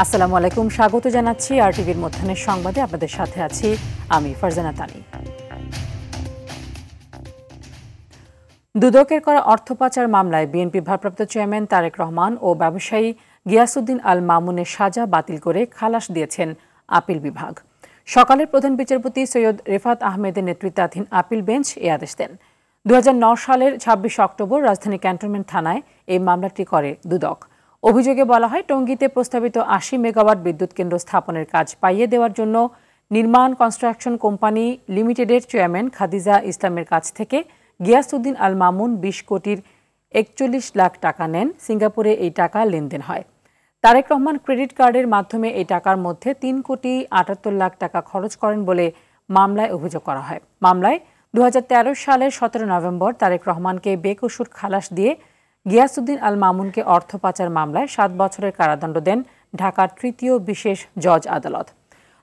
আসসালামু আলাইকুম, স্বাগত জানাচ্ছি আরটিভির মধ্যাহ্নের সংবাদে। আপনাদের সাথে আছি আমি ফারজানা তানি। দুদকের করা অর্থ পাচার মামলায় বিএনপি ভারপ্রাপ্ত চেয়ারম্যান তারেক রহমান ও ব্যবসায়ী গিয়াসউদ্দিন আল মামুনের সাজা বাতিল করে খালাস দিয়েছেন আপিল বিভাগ। সকালের প্রধান বিচারপতি সৈয়দ রেফাত আহমেদের নেতৃত্বাধীন আপিল বেঞ্চ এ আদেশ দেন। 2009 সালের 26 অক্টোবর রাজধানী ক্যান্টনমেন্ট থানায় এই মামলাটি করে দুদক। অভিযোগে বলা হয়, টঙ্গীতে প্রস্তাবিত 80 মেগাওয়াট বিদ্যুৎ কেন্দ্র স্থাপনের কাজ পাইয়ে দেওয়ার জন্য নির্মাণ কনস্ট্রাকশন কোম্পানি লিমিটেডের চেয়ারম্যান খাদিজা ইসলামের কাছ থেকে গিয়াসউদ্দিন আল মামুন 20 কোটির 41 লাখ টাকা নেন। সিঙ্গাপুরে এই টাকা লেনদেন হয়। তারেক রহমান ক্রেডিট কার্ডের মাধ্যমে এই টাকার মধ্যে 3 কোটি 78 লাখ টাকা খরচ করেন বলে মামলায় অভিযোগ করা হয়। মামলায় 2013 সালের 17 নভেম্বর তারেক রহমানকে বেকসুর খালাস দিয়ে গিয়াসউদ্দিন আল মামুনকে অর্থ পাচার মামলায় 7 বছরের কারাদণ্ড দেন ঢাকার তৃতীয় বিশেষ জজ আদালত।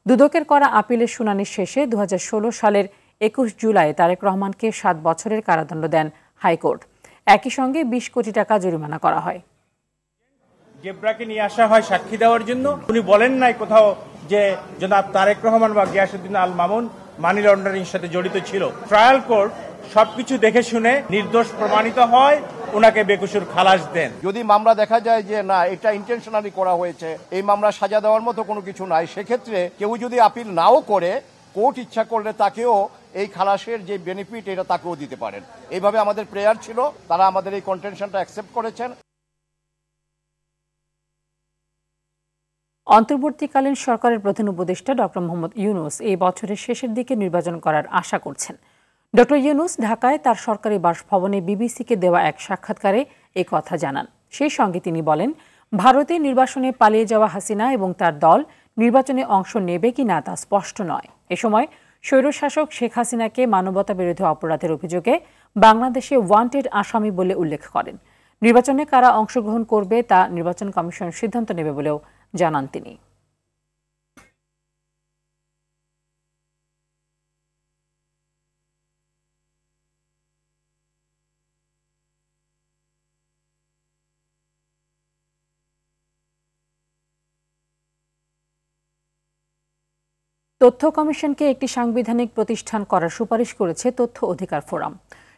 দুদকের করা আপিলের শুনানি শেষে 2016 সালের 21 জুলাই তারেক রহমানকে 7 বছরের কারাদণ্ড দেন হাইকোর্ট। একই সঙ্গে 20 কোটি টাকা জরিমানা করা হয়। জেব্রাকে নিয়ে আসা হয় সাক্ষী দেওয়ার জন্য। উনি বলেন নাই কোথাও যে জনাব তারেক রহমান বা গিয়াসউদ্দিন আল মামুন মানি লন্ডারিং এর সাথে জড়িত ছিল। ট্রায়াল কোর্ট সবকিছু দেখে শুনে নির্দোষ প্রমাণিত হয়, ওনাকে বেকসুর খালাস দেন। যদি মামলা দেখা যায় যে না এটা ইন্টেনশনালি করা হয়েছে, এই মামলা সাজা দেওয়ার মতো কোনো কিছু নাই, সেক্ষেত্রে কেউ যদি আপিল নাও করে কোর্ট ইচ্ছা করলে তাকেও এই খালাসের যে বেনিফিট এটা তাকেও দিতে পারেন। এইভাবে আমাদের প্রেয়ার ছিল, তারা আমাদের এই কন্টেনশনটা অ্যাকসেপ্ট করেছেন। অন্তর্বর্তীকালীন সরকারের প্রধান উপদেষ্টা ডক্টর মোহাম্মদ ইউনূস এই বছরের শেষের দিকে নির্বাচন করার আশা করছেন। ডক্টর ইউনূস ঢাকায় তার সরকারি বাসভবনে বিবিসিকে দেওয়া এক সাক্ষাৎকারে এ কথা জানান। সেই সঙ্গে তিনি বলেন, ভারতে নির্বাচনে পালিয়ে যাওয়া হাসিনা এবং তার দল নির্বাচনে অংশ নেবে কি না তা স্পষ্ট নয়। এ সময় স্বৈরশাসক শেখ হাসিনাকে মানবতাবিরোধী অপরাধের অভিযোগে বাংলাদেশে ওয়ান্টেড আসামি বলে উল্লেখ করেন। নির্বাচনে কারা অংশগ্রহণ করবে তা নির্বাচন কমিশন সিদ্ধান্ত নেবে বলেও জানান তিনি। তথ্য কমিশনকে একটি সাংবিধানিক প্রতিষ্ঠান করার সুপারিশ করেছে তথ্য অধিকার ফোরাম।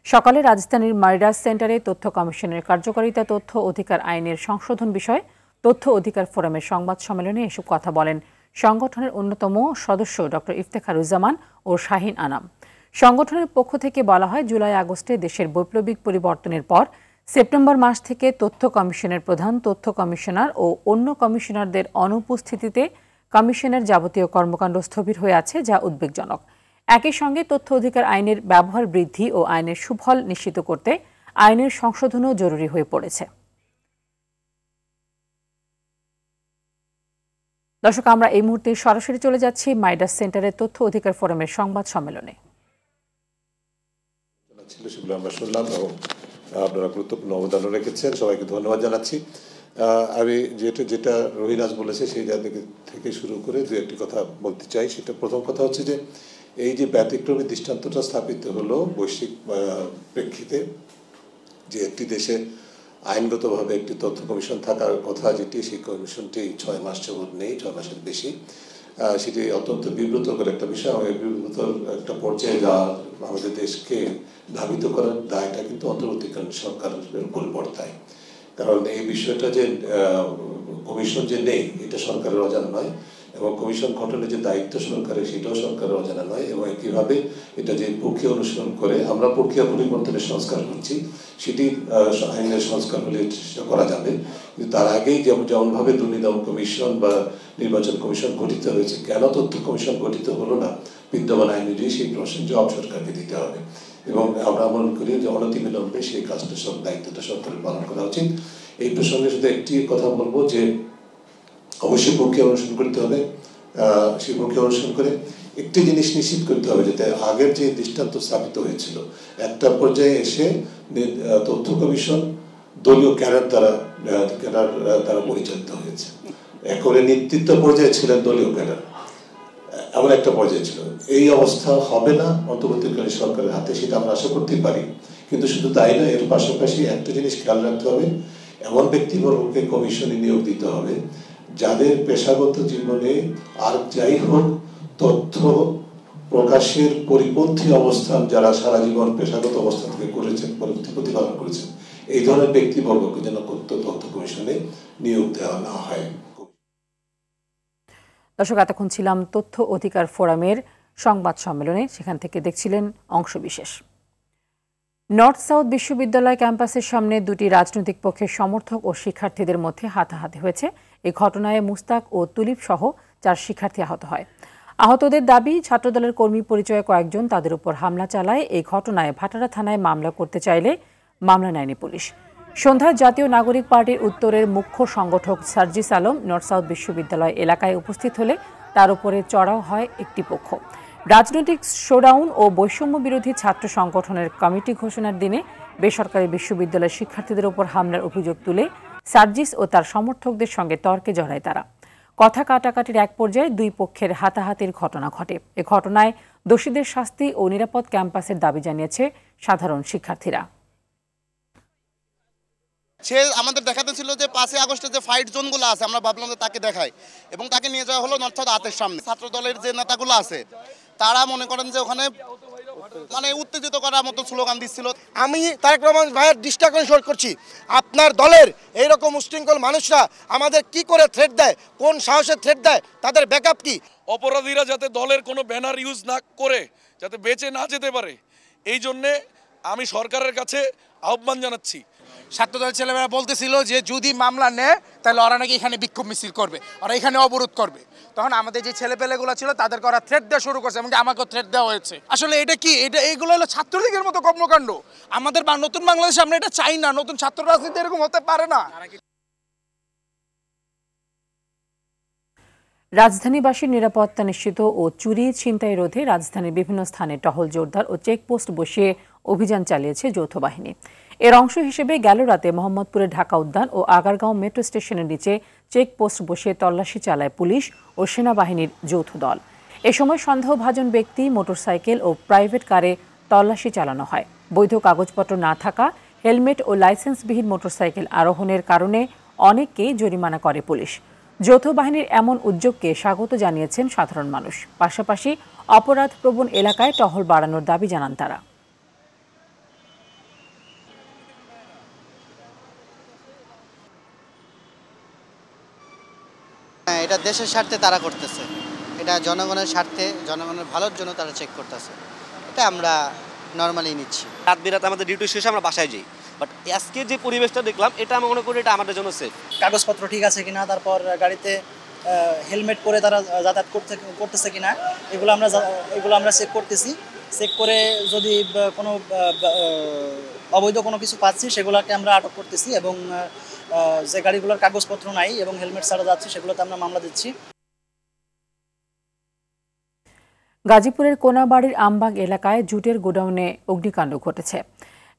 সকালে রাজধানীর মাইডাস সেন্টারে তথ্য কমিশনের কার্যকারিতা তথ্য অধিকার আইনের সংশোধন বিষয়ে তথ্য অধিকার ফোরামের সংবাদ সম্মেলনে এসব কথা বলেন সংগঠনের অন্যতম সদস্য ডক্টর ইফতেখারুজ্জামান ও শাহিন আনাম। সংগঠনের পক্ষ থেকে বলা হয়, জুলাই আগস্টে দেশের বৈপ্লবিক পরিবর্তনের পর সেপ্টেম্বর মাস থেকে তথ্য কমিশনের প্রধান, তথ্য কমিশনার ও অন্য কমিশনারদের অনুপস্থিতিতে কমিশনের যাবতীয় কর্মকাণ্ড স্থবির হয়ে আছে, যা উদ্বেগজনক। একই সঙ্গে তথ্য অধিকার আইনের ব্যবহার বৃদ্ধি ও আইনের সুফল নিশ্চিত করতে আইনের সংশোধনও জরুরি হয়ে পড়েছে। দর্শক, আমরা এই মুহূর্তে সরাসরি চলে যাচ্ছি মাইডাস সেন্টারের তথ্য অধিকার ফোরামের সংবাদ সম্মেলনে। আমরা শুনলাম এবং আপনারা গুরুত্বপূর্ণ অবদান রেখেছেন, সবাইকে ধন্যবাদ জানাচ্ছি। আমি যেটা রহিনাজ বলেছে সেই জায়গা থেকে শুরু করে দু একটি কথা বলতে চাই। সেটা প্রথম কথা হচ্ছে যে এই যে ব্যতিক্রমী দৃষ্টান্তটা স্থাপিত হলো বৈশ্বিক প্রেক্ষিতে, যে একটি দেশে আইনগতভাবে একটি তথ্য কমিশন থাকার কথা, যেটি সেই কমিশনটি 6 মাস যাবৎ নেই, 6 মাসের বেশি, সেটি অত্যন্ত বিব্রতকর একটা বিষয়। এবং এই বিব্রতর একটা পর্যায়ে যা আমাদের দেশকে ধাবিত করার দায়টা কিন্তু অন্তর্বর্তীকালীন সরকারের উপর বর্তায়। কারণ এই বিষয়টা যে কমিশন যে নেই এটা সরকারের অজানা নয়, এবং কমিশন গঠনের যে দায়িত্ব সরকারের সেটাও সরকারের অজানা নয়। এবং একইভাবে এটা যে প্রক্রিয়া অনুসরণ করে আমরা প্রক্রিয়া পরিবর্তনের সংস্কার করছি, সেটি আইনের সংস্কার হলে করা যাবে। কিন্তু তার আগেই যেমনভাবে দুর্নীতি দমন কমিশন বা নির্বাচন কমিশন গঠিত হয়েছে, কেন তথ্য কমিশন গঠিত হলো না বিদ্যমান আইন অনুযায়ী, সেই প্রশ্নের জবাব সরকারকে দিতে হবে। এবং আমরা মনে করি যে অনতিবিলম্বে সেই কাজটা দায়িত্বটা সরকারের পালন করা উচিত। এই প্রসঙ্গে শুধু একটি কথা বলবো যে অবশ্যই প্রক্রিয়া অনুসরণ করতে হবে। সেই প্রক্রিয়া অনুসরণ করে একটি জিনিস নিশ্চিত করতে হবে, যাতে আগের যে দৃষ্টান্ত স্থাপিত হয়েছিল একটা পর্যায়ে এসে তথ্য কমিশন দলীয় ক্যাডার দ্বারা পরিচালিত হয়েছে। একেবারে নেতৃত্ব পর্যায়ে ছিলেন দলীয় ক্যাডার, এমন একটা পর্যায়ে ছিল। এই অবস্থা হবে না অন্তর্বর্তীকালীন সরকারের হাতে, সেটা আমরা আশা করতেই পারি। কিন্তু শুধু তাই না, এর পাশাপাশি একটা জিনিস খেয়াল রাখতে হবে, এমন ব্যক্তিবর্গকে কমিশনে নিয়োগ দিতে হবে যাদের পেশাগত জীবনে আর যাই হোক তথ্য প্রকাশের পরিপন্থী অবস্থান যারা সারা জীবন পেশাগত অবস্থান থেকে করেছেন, প্রতিপালন করেছেন, এই ধরনের ব্যক্তিবর্গকে যেন তথ্য কমিশনে নিয়োগ দেওয়া না হয়। দর্শক, এতক্ষণ ছিলাম তথ্য অধিকার ফোরামের সংবাদ সম্মেলনে, সেখান থেকে দেখছিলেন অংশবিশেষ। নর্থ সাউথ বিশ্ববিদ্যালয় ক্যাম্পাসের সামনে দুটি রাজনৈতিক পক্ষের সমর্থক ও শিক্ষার্থীদের মধ্যে হাতাহাতি হয়েছে। এই ঘটনায় মুস্তাক ও তুলিপ সহ 4 শিক্ষার্থী আহত হয়। আহতদের দাবি, ছাত্রদলের কর্মী পরিচয়ে কয়েকজন তাদের উপর হামলা চালায়। এই ঘটনায় ভাটারা থানায় মামলা করতে চাইলে মামলা নেয়নি পুলিশ। সন্ধ্যায় জাতীয় নাগরিক পার্টির উত্তরের মুখ্য সংগঠক সার্জিস আলম নর্থ সাউথ বিশ্ববিদ্যালয় এলাকায় উপস্থিত হলে তার উপরে চড়াও হয় একটি পক্ষ। রাজনৈতিক শোডাউন ও বৈষম্য বিরোধী ছাত্র সংগঠনের কমিটি ঘোষণার দিনে বেসরকারি বিশ্ববিদ্যালয়ের শিক্ষার্থীদের উপর হামলার অভিযোগ তুলে সার্জিস ও তার সমর্থকদের সঙ্গে তর্কে জড়ায় তারা। কথা কাটাকাটির এক পর্যায়ে দুই পক্ষের হাতাহাতির ঘটনা ঘটে। এ ঘটনায় দোষীদের শাস্তি ও নিরাপদ ক্যাম্পাসের দাবি জানিয়েছে সাধারণ শিক্ষার্থীরা। সে আমাদের দেখাতে ছিল যে 5 আগস্টের যে ফাইট জোনগুলো আছে, আমরা ভাবলাম যে তাকে দেখাই এবং তাকে নিয়ে যাওয়া হলো নর্থ সাউথ আর্টের সামনে। ছাত্র দলের যে নেতাগুলো আছে তারা মনে করেন যে ওখানে মানে উত্তেজিত করার মতো স্লোগান দিচ্ছিল। আমি তারেক রহমান ভাইয়ের দৃষ্টি আকর্ষণ করছি, আপনার দলের এইরকম উশৃঙ্খল মানুষরা আমাদের কি করে থ্রেট দেয়, কোন সাহসে থ্রেট দেয়, তাদের ব্যাকআপ কি? অপরাধীরা যাতে দলের কোনো ব্যানার ইউজ না করে যাতে বেঁচে না যেতে পারে, এই জন্যে আমি সরকারের কাছে আহ্বান জানাচ্ছি। ছাত্রদলের ছেলেমেয়েরা বলতেছিল যে যদি মামলা নেয় তাহলে ওরা নাকি এখানে বিক্ষোভ মিছিল করবে, ওরা এখানে অবরোধ করবে। তখন আমাদের যে ছেলেপেলেগুলো ছিল তাদেরকে ওরা থ্রেট দেওয়া শুরু করছে, এমনকি আমাকেও থ্রেট দেওয়া হয়েছে। আসলে এটা কি, এইগুলো হলো ছাত্রলীগের মতো কর্মকাণ্ড। আমাদের নতুন বাংলাদেশে আমরা এটা চাই না, নতুন ছাত্র রাজনীতি এরকম হতে পারে না। রাজধানীবাসীর নিরাপত্তা নিশ্চিত ও চুরি ছিনতাই রোধে রাজধানীর বিভিন্ন স্থানে টহল জোরদার ও চেকপোস্ট বসিয়ে অভিযান চালিয়েছে যৌথ বাহিনী। এর অংশ হিসেবে গেল রাতে মোহাম্মদপুরের ঢাকা উদ্যান ও আগারগাঁও মেট্রো স্টেশনের নিচে চেকপোস্ট বসিয়ে তল্লাশি চালায় পুলিশ ও সেনাবাহিনীর যৌথ দল। এ সময় সন্দেহভাজন ব্যক্তি, মোটরসাইকেল ও প্রাইভেট কারে তল্লাশি চালানো হয়। বৈধ কাগজপত্র না থাকা, হেলমেট ও লাইসেন্সবিহীন মোটরসাইকেল আরোহণের কারণে অনেককেই জরিমানা করে পুলিশ। যৌথ বাহিনীর এমন উদ্যোগকে স্বাগত জানিয়েছেন সাধারণ মানুষ। পাশাপাশি অপরাধপ্রবণ এলাকায় টহল বাড়ানোর দাবি জানান তারা। এটা দেশের স্বার্থে তারা করতেছে, এটা জনগণের স্বার্থে, জনগণের ভালোর জন্য তারা চেক করতেছে। এটা আমরা নর্মালি নিচ্ছি। রাত বিরাতে আমাদের ডিউটি শেষে আমরা বাসায় যাই, বাট আজকে যে পরিবেশটা দেখলাম এটা আমি মনে করি এটা আমাদের জন্য সেফ। কাগজপত্র ঠিক আছে কিনা, তারপর গাড়িতে হেলমেট পরে তারা যাতায়াত করতেছে কিনা, এগুলো আমরা চেক করতেছি। চেক করে যদি কোনো অবৈধ কোনো কিছু পাচ্ছি সেগুলোকে আমরা আটক করতেছি এবং যে গাড়িগুলোর কাগজপত্র নাই এবং হেলমেট ছাড়া যাচ্ছে সেগুলোতে আমরা মামলা দিচ্ছি। গাজীপুরের কোনাবাড়ির আমবাগ এলাকায় জুটের গোডাউনে অগ্নিকাণ্ড ঘটেছে।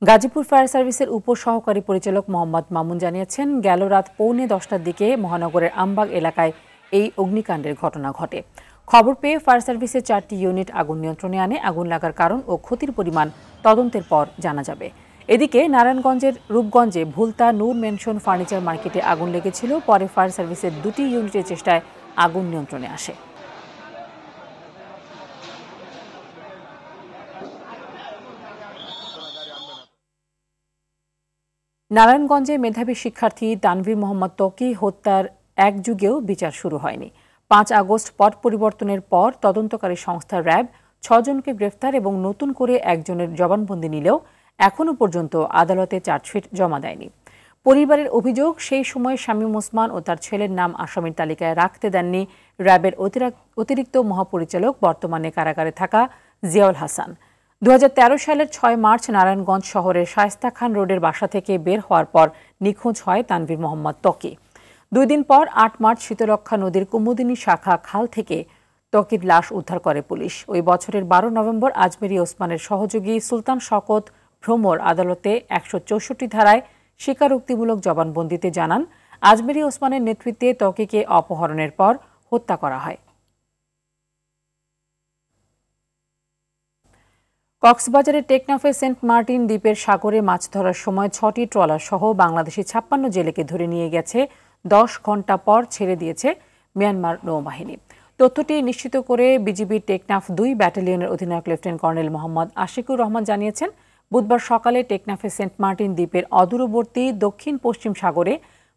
গাজীপুর ফায়ার সার্ভিসের উপসহকারী পরিচালক মোহাম্মদ মামুন জানিয়েছেন, গেল রাত 9:45টার দিকে মহানগরের আমবাগ এলাকায় এই অগ্নিকাণ্ডের ঘটনা ঘটে। খবর পেয়ে ফায়ার সার্ভিসের 4টি ইউনিট আগুন নিয়ন্ত্রণে আনে। আগুন লাগার কারণ ও ক্ষতির পরিমাণ তদন্তের পর জানা যাবে। এদিকে নারায়ণগঞ্জের রূপগঞ্জে ভুলতা নূর মেনশন ফার্নিচার মার্কেটে আগুন লেগেছিল। পরে ফায়ার সার্ভিসের 2টি ইউনিটের চেষ্টায় আগুন নিয়ন্ত্রণে আসে। নারায়ণগঞ্জে মেধাবী শিক্ষার্থী তানভীর মোহাম্মদ ত্বকি হত্যার এক যুগেও বিচার শুরু হয়নি। 5 আগস্ট পট পরিবর্তনের পর তদন্তকারী সংস্থা র্যাব 6 জনকে গ্রেফতার এবং নতুন করে একজনের জবানবন্দি নিলেও এখনও পর্যন্ত আদালতে চার্জশিট জমা দেয়নি। পরিবারের অভিযোগ, সেই সময় শামীম ওসমান ও তার ছেলের নাম আসামির তালিকায় রাখতে দেননি র্যাবের অতিরিক্ত মহাপরিচালক, বর্তমানে কারাগারে থাকা জিয়াউল হাসান। 2013 সালের 6 মার্চ নারায়ণগঞ্জ শহরের শায়েস্তা খান রোডের বাসা থেকে বের হওয়ার পর নিখোঁজ হয় তানভীর মোহাম্মদ ত্বকি। 2 দিন পর 8 মার্চ শীতলক্ষ্যা নদীর কুমুদিনী শাখা খাল থেকে ত্বকির লাশ উদ্ধার করে পুলিশ। ওই বছরের 12 নভেম্বর আজমেরী ওসমানের সহযোগী সুলতান শওকত ভ্রমর আদালতে 164 ধারায় স্বীকারোক্তিমূলক জবানবন্দিতে জানান, আজমেরী ওসমানের নেতৃত্বে ত্বকিকে অপহরণের পর হত্যা করা হয়। কক্সবাজারের টেকনাফে সেন্ট মার্টিন দ্বীপের সাগরে মাছ ধরার সময় 6টি ট্রলার সহ বাংলাদেশি 56 জেলেকে ধরে নিয়ে গেছে 10 ঘণ্টা পর ছেড়ে দিয়েছে মিয়ানমার নৌবাহিনী। তথ্যটি নিশ্চিত করে বিজিবির টেকনাফ 2 ব্যাটালিয়নের অধিনায়ক লেফটেন্যান্ট কর্নেল মোহাম্মদ আশিকুর রহমান জানিয়েছেন, বুধবার সকালে টেকনাফের সেন্ট মার্টিন দ্বীপের অদূরবর্তী দক্ষিণ পশ্চিম সাগরে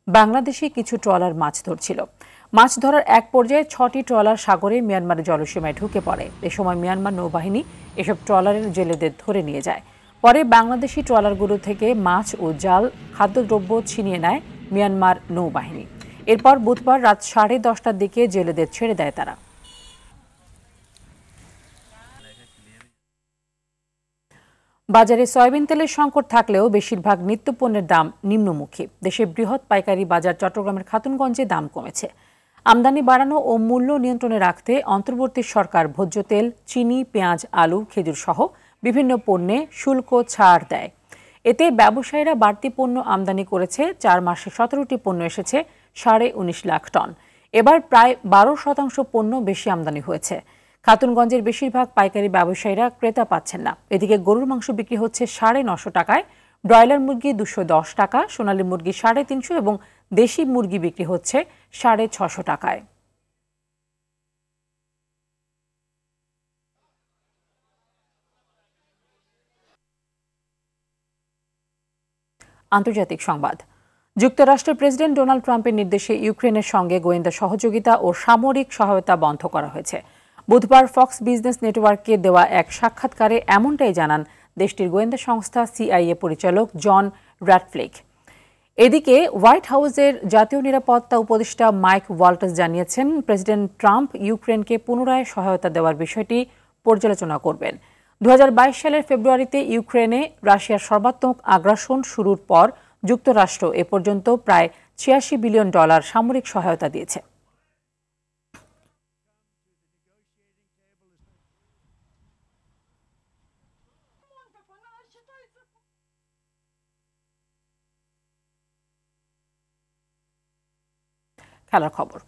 বাংলাদেশি কিছু ট্রলার মাছ ধরছিল। মাছ ধরার এক পর্যায়ে 6টি ট্রলার সাগরে মিয়ানমারের জলসীমায় ঢুকে পড়ে। এ সময় মিয়ানমার নৌবাহিনী এসব ট্রলারের জেলেদের ধরে নিয়ে যায়। পরে বাংলাদেশি ট্রলারগুলো থেকে মাছ ও জাল খাদ্যদ্রব্য ছিনিয়ে নেয় মিয়ানমার নৌবাহিনী। এরপর বুধবার রাত 10:30টার দিকে জেলেদের ছেড়ে দেয় তারা। বাজারে সয়াবিন তেলের সংকট থাকলেও বেশিরভাগ নিত্যপণ্যের দাম নিম্নমুখী। দেশের বৃহৎ পাইকারি বাজার চট্টগ্রামের খাতুনগঞ্জে দাম কমেছে। আমদানি বাড়ানো ও মূল্য নিয়ন্ত্রণে রাখতে অন্তর্বর্তী সরকার ভোজ্য তেল, চিনি, পেঁয়াজ, আলু, খেজুর সহ বিভিন্ন পণ্যে শুল্ক ছাড় দেয়। এতে ব্যবসায়ীরা বাড়তি পণ্য আমদানি করেছে। 4 মাসে 17টি পণ্য এসেছে 19.5 লাখ টন। এবার প্রায় 12% পণ্য বেশি আমদানি হয়েছে। খাতুনগঞ্জের বেশিরভাগ পাইকারি ব্যবসায়ীরা ক্রেতা পাচ্ছেন না। এদিকে গরুর মাংস বিক্রি হচ্ছে 950 টাকায়, ব্রয়লার মুরগি 210 টাকা, সোনালী মুরগি 350 এবং দেশি মুরগি বিক্রি হচ্ছে 650 টাকায়। আন্তর্জাতিক সংবাদ। যুক্তরাষ্ট্রের প্রেসিডেন্ট ডোনাল্ড ট্রাম্পের নির্দেশে ইউক্রেনের সঙ্গে গোয়েন্দা সহযোগিতা ও সামরিক সহায়তা বন্ধ করা হয়েছে। বুধবার ফক্স বিজনেস নেটওয়ার্ককে দেওয়া এক সাক্ষাৎকারে এমনটাই জানান দেশটির গোয়েন্দা সংস্থা সিআইএ পরিচালক জন র্যাডক্লিফ। এদিকে হোয়াইট হাউসের জাতীয় নিরাপত্তা উপদেষ্টা মাইক ওয়াল্টাস জানিয়েছেন, প্রেসিডেন্ট ট্রাম্প ইউক্রেনকে পুনরায় সহায়তা দেওয়ার বিষয়টি পর্যালোচনা করবেন। 2022 সালের ফেব্রুয়ারিতে ইউক্রেনে রাশিয়ার সর্বাত্মক আগ্রাসন শুরুর পর যুক্তরাষ্ট্র এ পর্যন্ত প্রায় $86 বিলিয়ন সামরিক সহায়তা দিয়েছে। খেলার খবর।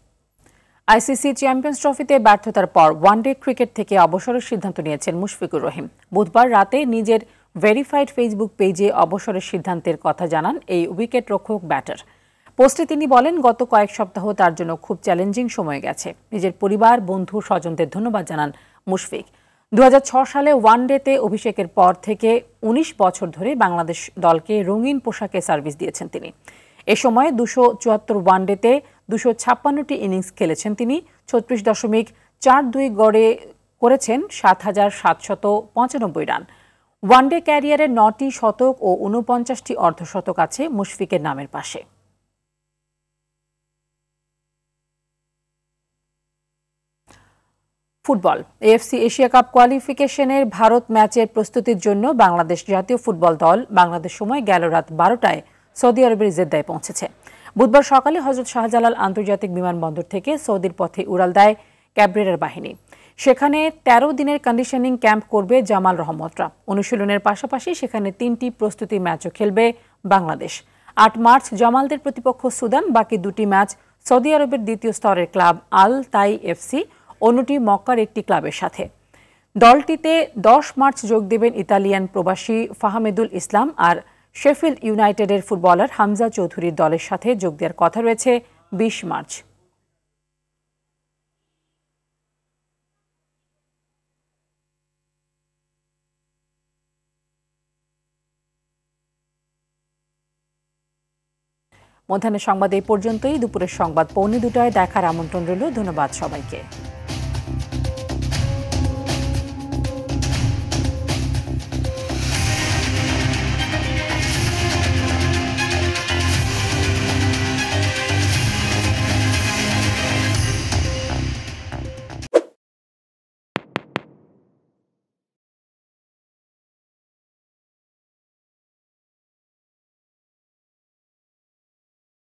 আইসিসি চ্যাম্পিয়ন্স ট্রফিতে ব্যর্থতার পর ওয়ানডে ক্রিকেট থেকে অবসরের সিদ্ধান্ত নিয়েছেন মুশফিকুর রহিম। বুধবার রাতে নিজের ভেরিফাইড ফেসবুক পেজে অবসরের সিদ্ধান্তের কথা জানান এই উইকেট রক্ষক ব্যাটার। পোস্টে তিনি বলেন, গত কয়েক সপ্তাহ তার জন্য খুব চ্যালেঞ্জিং সময় গেছে। নিজের পরিবার, বন্ধু, স্বজনদের ধন্যবাদ জানান মুশফিক। 2006 সালে ওয়ানডেতে অভিষেকের পর থেকে 19 বছর ধরে বাংলাদেশ দলকে রঙিন পোশাকে সার্ভিস দিয়েছেন তিনি। এ সময় 274 ওয়ানডেতে 256টি ইনিংস খেলেছেন তিনি। 36.42 গড়ে করেছেন 7,795 রান। ওয়ানডে ক্যারিয়ারে 9টি শতক ও 49টি অর্ধশতক আছে মুশফিকের নামের পাশে। ফুটবল। এএফসি এশিয়া কাপ কোয়ালিফিকেশনের ভারত ম্যাচের প্রস্তুতির জন্য বাংলাদেশ জাতীয় ফুটবল দল বাংলাদেশ সময় গেল রাত 12টায় সৌদি আরবের জেদ্দায় পৌঁছেছে। বুধবার সকালে হযরত শাহজালাল আন্তর্জাতিক বিমানবন্দর থেকে সৌদির পথে উড়াল দেয় ক্যাবরেরার বাহিনী। সেখানে 13 দিনের কন্ডিশনিং ক্যাম্প করবে জামাল রহমতরা। অনুশীলনের পাশাপাশি সেখানে 3টি প্রস্তুতি ম্যাচও খেলবে বাংলাদেশ। 8 মার্চ জামালদের প্রতিপক্ষ সুদান, বাকি 2টি ম্যাচ সৌদি আরবের দ্বিতীয় স্তরের ক্লাব আল তাই এফসি, অন্যটি মক্কার একটি ক্লাবের সাথে। দলটিতে 10 মার্চ যোগ দেবেন ইতালিয়ান প্রবাসী ফাহমেদুল ইসলাম, আর শেফিল্ড ইউনাইটেডের ফুটবলার হামজা চৌধুরীর দলের সাথে যোগ দেওয়ার কথা রয়েছে 20 মার্চ। মধ্যাহ্নের সংবাদ এই পর্যন্তই। দুপুরের সংবাদ 1:45টায় দেখার আমন্ত্রণ রইল। ধন্যবাদ সবাইকে।